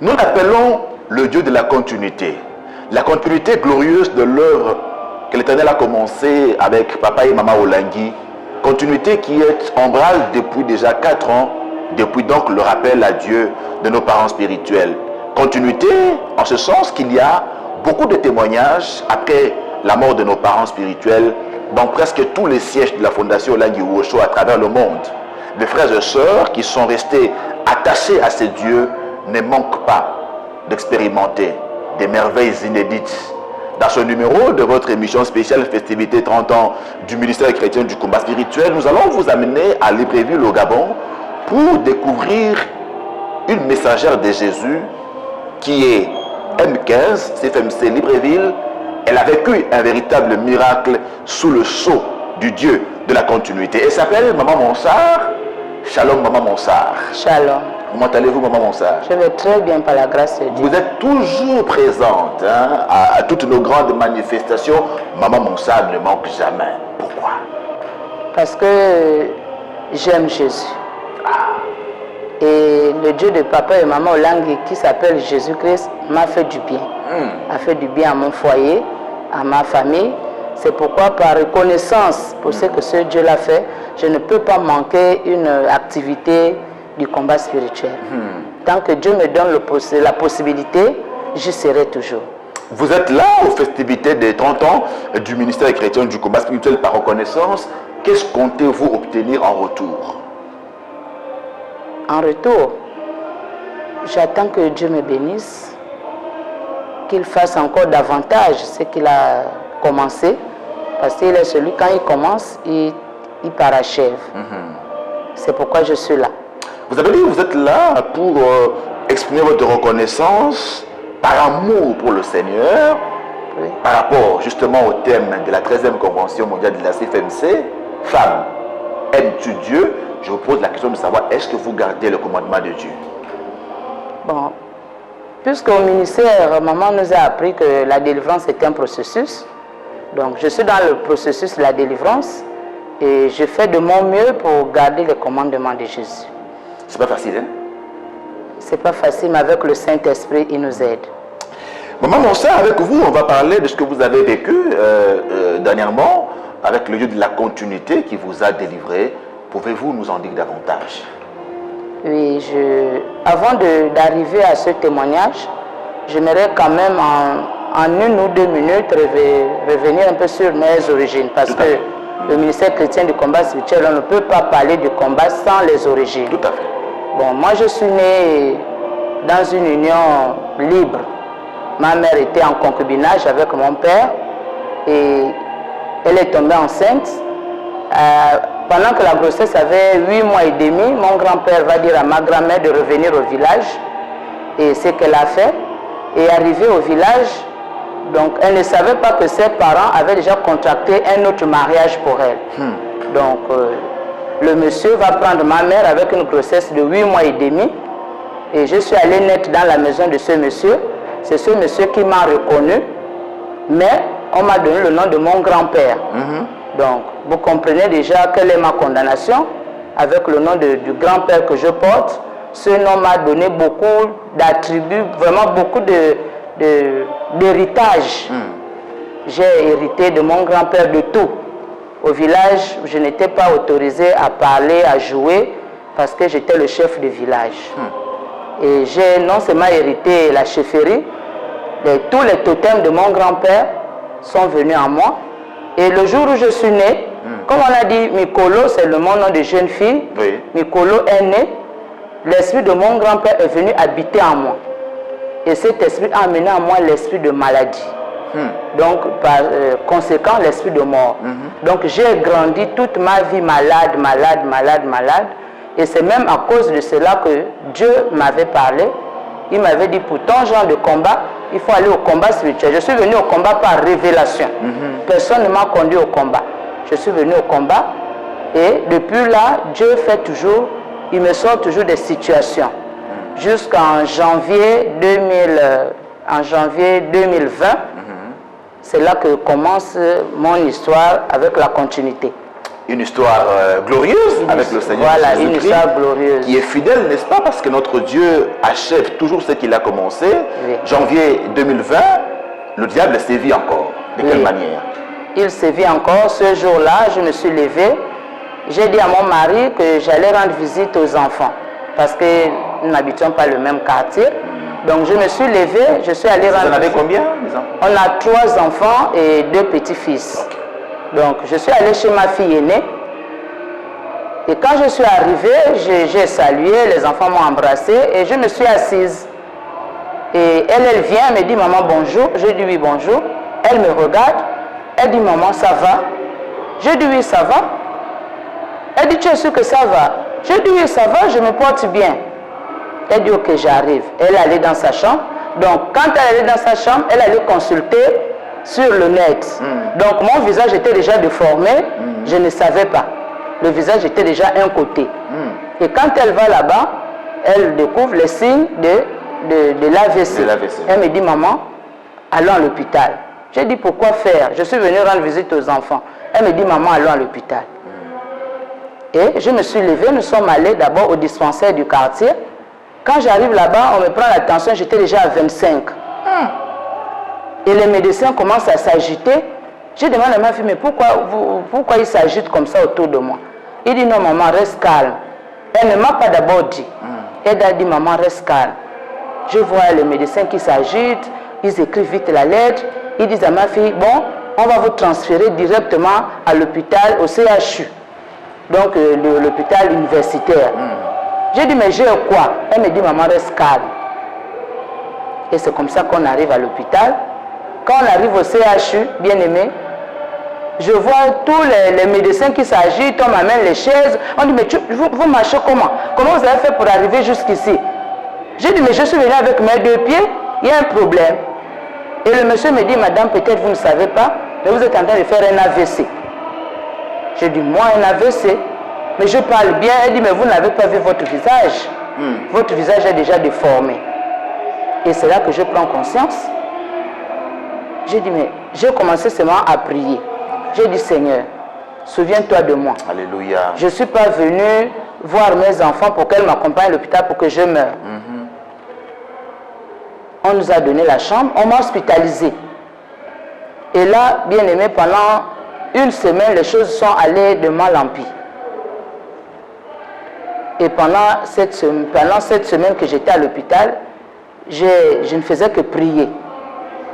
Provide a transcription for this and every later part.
Nous l'appelons le Dieu de la continuité. La continuité glorieuse de l'œuvre que l'Éternel a commencé avec papa et maman Olangi. Continuité qui est en branle depuis déjà 4 ans, depuis donc le rappel à Dieu de nos parents spirituels. Continuité en ce sens qu'il y a beaucoup de témoignages après la mort de nos parents spirituels dans presque tous les sièges de la Fondation Olangi Osho à travers le monde. Des frères et sœurs qui sont restés attachés à ces dieux ne manquent pas d'expérimenter des merveilles inédites. Dans ce numéro de votre émission spéciale Festivité 30 ans du ministère chrétien du combat spirituel, nous allons vous amener à Libreville au Gabon pour découvrir une messagère de Jésus qui est M15, CFMC Libreville. Elle a vécu un véritable miracle sous le sceau du Dieu de la continuité. Elle s'appelle Maman Monsard. Shalom Maman Monsard. Shalom. Comment allez-vous Maman Monsard? Je vais très bien par la grâce de Dieu. Vous êtes toujours présente à toutes nos grandes manifestations. Maman Monsard ne manque jamais. Pourquoi? Parce que j'aime Jésus. Et le Dieu de papa et maman Olangi qui s'appelle Jésus-Christ m'a fait du bien. A fait du bien à mon foyer, à ma famille. C'est pourquoi par reconnaissance pour ce que ce Dieu l'a fait, je ne peux pas manquer une activité du combat spirituel. Tant que Dieu me donne la possibilité, j'y serai toujours. Vous êtes là aux festivités des 30 ans du ministère chrétien du combat spirituel par reconnaissance. Qu'est-ce que comptez-vous obtenir en retour? En retour, j'attends que Dieu me bénisse, qu'il fasse encore davantage ce qu'il a commencé, parce qu'il est celui, quand il commence, il parachève. C'est pourquoi je suis là. Vous avez dit que vous êtes là pour exprimer votre reconnaissance par amour pour le Seigneur, Oui. par rapport justement au thème de la 13e convention mondiale de la CFMC, Femme, aimes-tu Dieu? Je vous pose la question de savoir, est-ce que vous gardez le commandement de Dieu? Bon, puisqu'au ministère, maman nous a appris que la délivrance était un processus, donc je suis dans le processus de la délivrance et je fais de mon mieux pour garder le commandement de Jésus. C'est pas facile, hein? C'est pas facile, mais avec le Saint-Esprit, il nous aide. Maman Monsard, avec vous, on va parler de ce que vous avez vécu dernièrement avec le Dieu de la continuité qui vous a délivré. Pouvez-vous nous en dire davantage? Oui, avant d'arriver à ce témoignage, j'aimerais quand même en 1 ou 2 minutes revenir un peu sur mes origines, parce que le ministère chrétien du combat spirituel, on ne peut pas parler du combat sans les origines. Tout à fait. Bon, moi je suis né dans une union libre. Ma mère était en concubinage avec mon père et elle est tombée enceinte. Pendant que la grossesse avait 8 mois et demi, mon grand-père va dire à ma grand-mère de revenir au village. Et c'est ce qu'elle a fait. Et arrivée au village, donc elle ne savait pas que ses parents avaient déjà contracté un autre mariage pour elle. Donc le monsieur va prendre ma mère avec une grossesse de 8 mois et demi. Et je suis allé naître dans la maison de ce monsieur. C'est ce monsieur qui m'a reconnu. Mais on m'a donné le nom de mon grand-père. Donc, vous comprenez déjà quelle est ma condamnation avec le nom du grand-père que je porte. Ce nom m'a donné beaucoup d'attributs, vraiment beaucoup d'héritage. J'ai hérité de mon grand-père de tout. Au village, je n'étais pas autorisé à parler, à jouer, parce que j'étais le chef de village. Et j'ai non seulement hérité la chefferie, mais tous les totems de mon grand-père sont venus à moi. Et le jour où je suis né, comme on a dit, Mikolo, c'est mon nom de jeune fille. Oui. Mikolo est né. L'esprit de mon grand-père est venu habiter en moi. Et cet esprit a amené en moi l'esprit de maladie. Donc, par conséquent, l'esprit de mort. Donc, j'ai grandi toute ma vie malade. Et c'est même à cause de cela que Dieu m'avait parlé. Il m'avait dit, pour ton genre de combat, il faut aller au combat spirituel. Je suis venu au combat par révélation. Personne ne m'a conduit au combat. Je suis venu au combat et depuis là, Dieu fait toujours, il me sort toujours des situations. Jusqu'en janvier 2020, c'est là que commence mon histoire avec la continuité. une histoire glorieuse avec le Seigneur Voilà, Jésus-Christ, une histoire glorieuse. qui est fidèle, n'est-ce pas? Parce que notre Dieu achève toujours ce qu'il a commencé. Oui. Janvier 2020, le diable sévit encore. De quelle manière? Il sévit encore. Ce jour-là, je me suis levée. J'ai dit à mon mari que j'allais rendre visite aux enfants parce que nous n'habitions pas le même quartier. Donc je me suis levée, je suis allée rendre visite. Vous en avez combien, les enfants? On a 3 enfants et 2 petits-fils. Okay. Donc je suis allée chez ma fille aînée. Et quand je suis arrivée, j'ai salué, les enfants m'ont embrassée et je me suis assise. Et elle vient, elle me dit, maman, bonjour. Je dis oui, bonjour. Elle me regarde, elle dit, maman, ça va? Je dis oui, ça va. Elle dit, tu es sûre que ça va? Je dis oui, ça va, je me porte bien. Elle dit, ok, j'arrive. Elle allait dans sa chambre. Donc, quand elle allait dans sa chambre, elle allait consulter sur le net. Donc, mon visage était déjà déformé, je ne savais pas. Le visage était déjà un côté. Et quand elle va là-bas, elle découvre les signes de l'AVC. Elle me dit, maman, allons à l'hôpital. J'ai dit, pourquoi faire? Je suis venue rendre visite aux enfants. Elle me dit, maman, allons à l'hôpital. Et je me suis levée, nous sommes allés d'abord au dispensaire du quartier. Quand j'arrive là-bas, on me prend la tension, j'étais déjà à 25. Et les médecins commencent à s'agiter. Je demande à ma fille, mais pourquoi ils s'agitent comme ça autour de moi? Il dit, non, maman, reste calme. Elle ne m'a pas d'abord dit. Elle a dit, maman, reste calme. Je vois les médecins qui s'agitent, ils écrivent vite la lettre. Ils disent à ma fille, bon, on va vous transférer directement à l'hôpital, au CHU. Donc, l'hôpital universitaire. J'ai dit, mais j'ai quoi? Elle me dit, maman, reste calme. Et c'est comme ça qu'on arrive à l'hôpital. Quand on arrive au CHU, bien aimé, je vois tous les médecins qui s'agitent, on m'amène les chaises. On dit, mais vous marchez comment? Comment vous avez fait pour arriver jusqu'ici? J'ai dit, mais je suis venu avec mes 2 pieds, il y a un problème. Et le monsieur me dit, madame, peut-être vous ne savez pas, mais vous êtes en train de faire un AVC. J'ai dit, moi, un AVC? Mais je parle bien. Elle dit, mais vous n'avez pas vu votre visage. Votre visage est déjà déformé. Et c'est là que je prends conscience. J'ai dit, mais j'ai commencé seulement à prier. J'ai dit, Seigneur, souviens-toi de moi. Alléluia. Je ne suis pas venu voir mes enfants pour qu'elles m'accompagnent à l'hôpital pour que je meure. On nous a donné la chambre, on m'a hospitalisé. Et là, bien aimé, pendant 1 semaine, les choses sont allées de mal en pis. Et pendant cette semaine que j'étais à l'hôpital, je ne faisais que prier.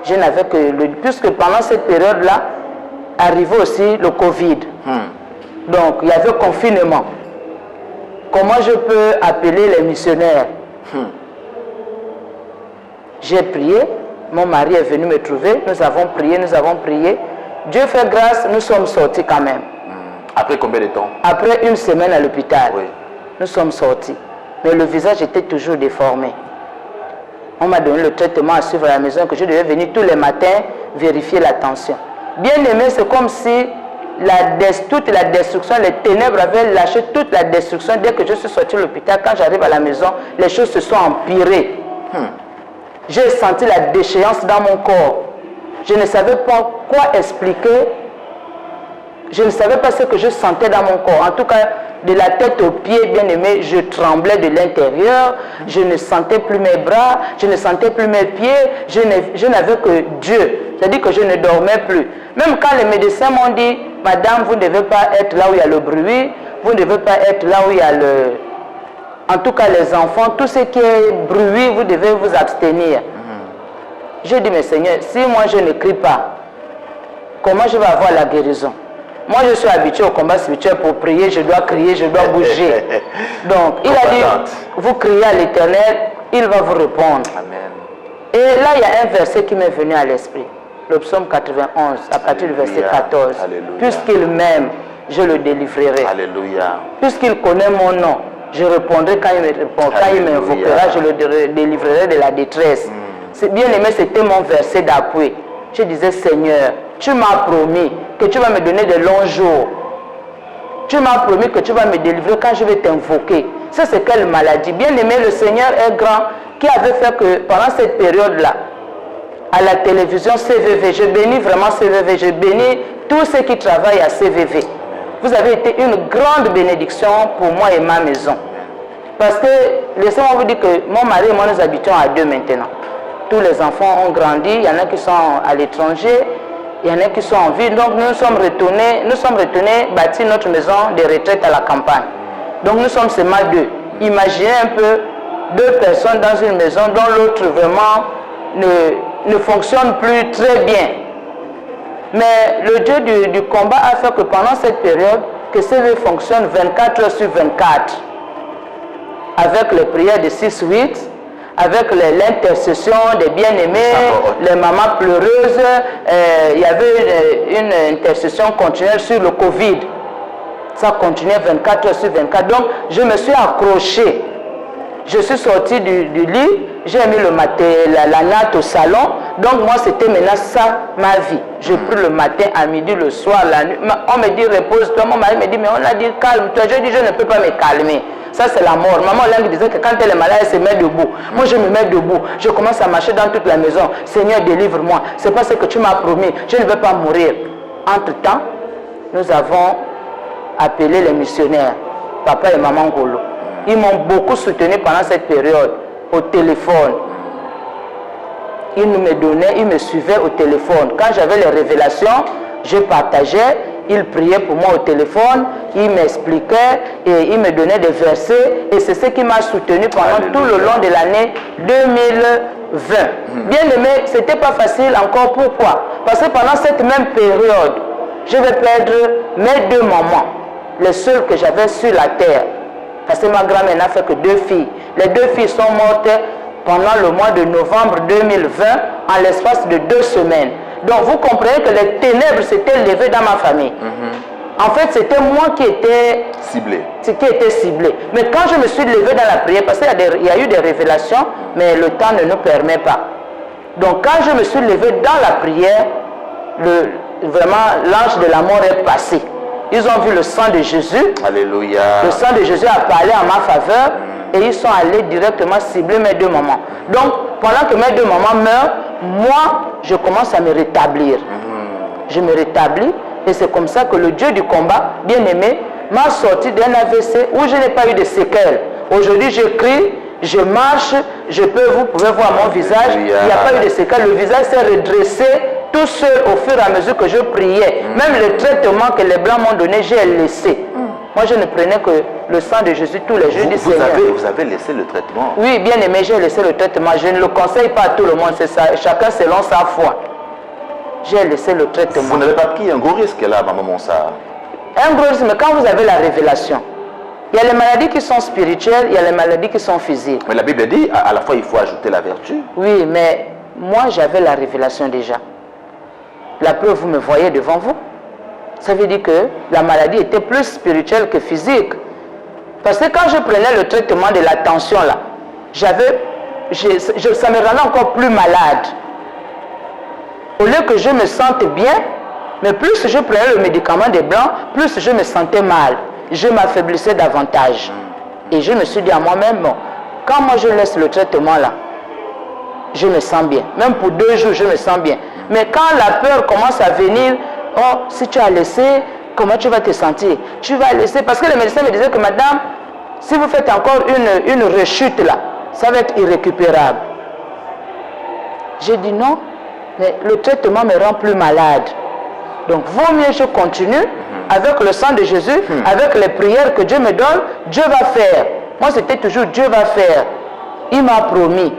Je n'avais que... Puisque pendant cette période-là, arrivait aussi le Covid. Donc, il y avait confinement. Comment je peux appeler les missionnaires? J'ai prié, mon mari est venu me trouver, nous avons prié. Dieu fait grâce, nous sommes sortis quand même. Après combien de temps? Après 1 semaine à l'hôpital, oui. Nous sommes sortis. Mais le visage était toujours déformé. On m'a donné le traitement à suivre à la maison, que je devais venir tous les matins vérifier la tension. Bien aimé, c'est comme si toute la destruction, les ténèbres avaient lâché toute la destruction. Dès que je suis sorti de l'hôpital, quand j'arrive à la maison, les choses se sont empirées. J'ai senti la déchéance dans mon corps. Je ne savais pas quoi expliquer. Je ne savais pas ce que je sentais dans mon corps. En tout cas, de la tête aux pieds, bien aimé, je tremblais de l'intérieur. Je ne sentais plus mes bras, je ne sentais plus mes pieds. Je n'avais que Dieu. C'est-à-dire que je ne dormais plus. Même quand les médecins m'ont dit, madame, vous ne devez pas être là où il y a le bruit, vous ne devez pas être là où il y a le... En tout cas, les enfants, tout ce qui est bruit, vous devez vous abstenir. J'ai dit, mais Seigneur, si moi je ne crie pas, comment je vais avoir la guérison? Moi, je suis habitué au combat spirituel. Pour prier, je dois crier, je dois bouger. Donc, il a dit, vous criez à l'Éternel, il va vous répondre. Amen. Et là, il y a un verset qui m'est venu à l'esprit. Le psaume 91, à partir du verset 14. Puisqu'il m'aime, je le délivrerai. Alléluia. Puisqu'il connaît mon nom, je répondrai quand il me répond. Quand il m'invoquera, je le délivrerai de la détresse. C'est bien aimé, c'était mon verset d'appui. Je disais, Seigneur, tu m'as promis que tu vas me donner de longs jours. Tu m'as promis que tu vas me délivrer quand je vais t'invoquer. Ça, c'est quelle maladie? Bien aimé, le Seigneur est grand, qui avait fait que pendant cette période-là, à la télévision CVV, je bénis vraiment CVV, je bénis tous ceux qui travaillent à CVV. vous avez été une grande bénédiction pour moi et ma maison. Parce que, laissez-moi vous dire que mon mari et moi, nous habitons à deux maintenant. Tous les enfants ont grandi, il y en a qui sont à l'étranger, il y en a qui sont en ville. Donc nous sommes retournés bâtir notre maison de retraite à la campagne. Donc nous sommes seulement deux. Imaginez un peu deux personnes dans une maison dont l'autre vraiment ne fonctionne plus très bien. Mais le Dieu du combat a fait que pendant cette période, que CV fonctionne 24 heures sur 24. Avec les prières de 6-8, avec l'intercession des bien-aimés, les mamans pleureuses, il y avait une intercession continuelle sur le Covid. Ça continuait 24 heures sur 24. Donc, je me suis accroché. Je suis sorti du lit, j'ai mis le matin, la natte au salon. Donc, moi, c'était maintenant ça, ma vie. Je prie le matin, à midi, le soir, la nuit. On me dit, repose-toi. Mon mari me dit, mais on a dit, calme-toi. Je dis, je ne peux pas me calmer. Ça, c'est la mort. Maman Lang disait que quand elle est malade, elle se met debout. Moi, je me mets debout. Je commence à marcher dans toute la maison. Seigneur, délivre-moi. C'est pas ce que tu m'as promis. Je ne veux pas mourir. Entre-temps, nous avons appelé les missionnaires, papa et maman Ngolo. Ils m'ont beaucoup soutenu pendant cette période, au téléphone. Ils me donnaient, ils me suivaient au téléphone. Quand j'avais les révélations, je partageais. Il priait pour moi au téléphone, il m'expliquait et il me donnait des versets. Et c'est ce qui m'a soutenu pendant tout le long de l'année 2020. Bien aimé, ce n'était pas facile encore. Pourquoi? Parce que pendant cette même période, je vais perdre mes deux mamans, les seules que j'avais sur la terre. Parce que ma grand-mère n'a fait que 2 filles. Les 2 filles sont mortes pendant le mois de novembre 2020, en l'espace de 2 semaines. Donc vous comprenez que les ténèbres s'étaient levées dans ma famille. En fait, c'était moi qui étais ciblé. Mais quand je me suis levé dans la prière, parce qu'il y a eu des révélations, mais le temps ne nous permet pas. Donc quand je me suis levé dans la prière, vraiment l'ange de la mort est passé. Ils ont vu le sang de Jésus. Alléluia. Le sang de Jésus a parlé en ma faveur et ils sont allés directement cibler mes deux mamans. Donc, pendant que mes deux mamans meurent, moi, je commence à me rétablir. Je me rétablis et c'est comme ça que le Dieu du combat, bien aimé, m'a sorti d'un AVC où je n'ai pas eu de séquelles. Aujourd'hui, je crie, je marche, vous pouvez voir mon visage, il n'y a pas eu de séquelles. Le visage s'est redressé tout seul au fur et à mesure que je priais. Même le traitement que les Blancs m'ont donné, j'ai laissé. Moi, je ne prenais que le sang de Jésus tous les jours. Vous avez laissé le traitement? Oui, bien aimé, j'ai laissé le traitement. Je ne le conseille pas à tout le monde, c'est ça. Chacun selon sa foi. J'ai laissé le traitement. Vous n'avez pas pris un gros risque là, maman Monsa? Un gros risque, mais quand vous avez la révélation, il y a les maladies qui sont spirituelles, il y a les maladies qui sont physiques. Mais la Bible dit, à la fois, il faut ajouter la vertu. Oui, mais moi, j'avais la révélation déjà. La preuve, vous me voyez devant vous. Ça veut dire que la maladie était plus spirituelle que physique. Parce que quand je prenais le traitement de la tension, là, ça me rendait encore plus malade. Au lieu que je me sente bien, mais plus je prenais le médicament des Blancs, plus je me sentais mal. Je m'affaiblissais davantage. Et je me suis dit à moi-même, bon, quand moi je laisse le traitement là, je me sens bien. Même pour 2 jours, je me sens bien. Mais quand la peur commence à venir, oh, si tu as laissé, comment tu vas te sentir? Tu vas laisser, parce que le médecin me disait que madame, si vous faites encore une rechute là, ça va être irrécupérable. J'ai dit non, mais le traitement me rend plus malade. Donc vaut mieux je continue avec le sang de Jésus, avec les prières que Dieu me donne, Dieu va faire. Moi c'était toujours Dieu va faire. Il m'a promis.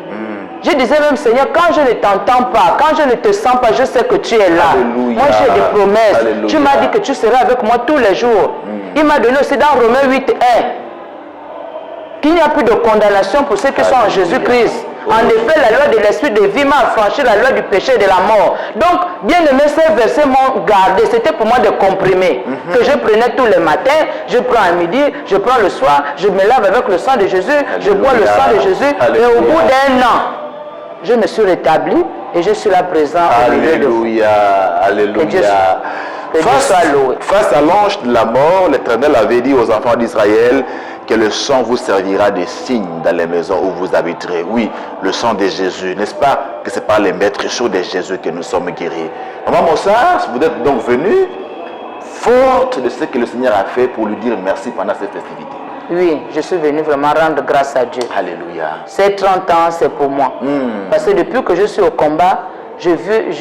Je disais même, Seigneur, quand je ne t'entends pas, quand je ne te sens pas, je sais que tu es là. Alléluia. Moi, j'ai des promesses. Alléluia. Tu m'as dit que tu seras avec moi tous les jours. Il m'a donné aussi dans Romains 8:1 qu'il n'y a plus de condamnation pour ceux qui sont en Jésus-Christ. En effet, la loi de l'esprit de vie m'a affranchi la loi du péché et de la mort. Donc, bien aimé, ces versets m'ont gardé. C'était pour moi de comprimer. Que je prenais tous les matins, je prends à midi, je prends le soir, je me lave avec le sang de Jésus, je bois le sang de Jésus. Et au bout d'1 an, je me suis rétabli et je suis là présent au milieu de vous. Alléluia. Face à l'ange de la mort, l'Éternel avait dit aux enfants d'Israël que le sang vous servira de signe dans les maisons où vous habiterez. Oui, le sang de Jésus. N'est-ce pas que c'est par les maîtres chauds de Jésus que nous sommes guéris? Maman Monsa, vous êtes donc venu forte de ce que le Seigneur a fait pour lui dire merci pendant ces festivités. Oui, je suis venu vraiment rendre grâce à Dieu. Alléluia. Ces 30 ans, c'est pour moi. Parce que depuis que je suis au combat, j'ai vu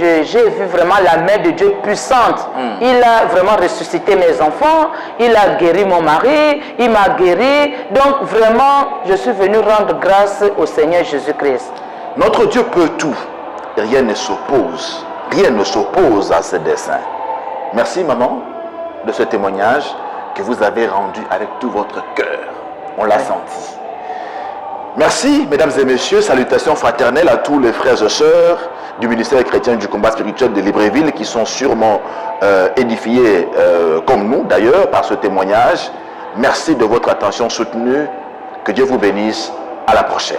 vraiment la main de Dieu puissante. Il a vraiment ressuscité mes enfants, il a guéri mon mari, il m'a guéri. Donc vraiment, je suis venu rendre grâce au Seigneur Jésus-Christ. Notre Dieu peut tout. Rien ne s'oppose. Rien ne s'oppose à ses desseins. Merci maman de ce témoignage que vous avez rendu avec tout votre cœur. On l'a senti. Merci mesdames et messieurs, salutations fraternelles à tous les frères et sœurs du ministère chrétien du combat spirituel de Libreville qui sont sûrement édifiés comme nous d'ailleurs par ce témoignage. Merci de votre attention soutenue. Que Dieu vous bénisse. À la prochaine.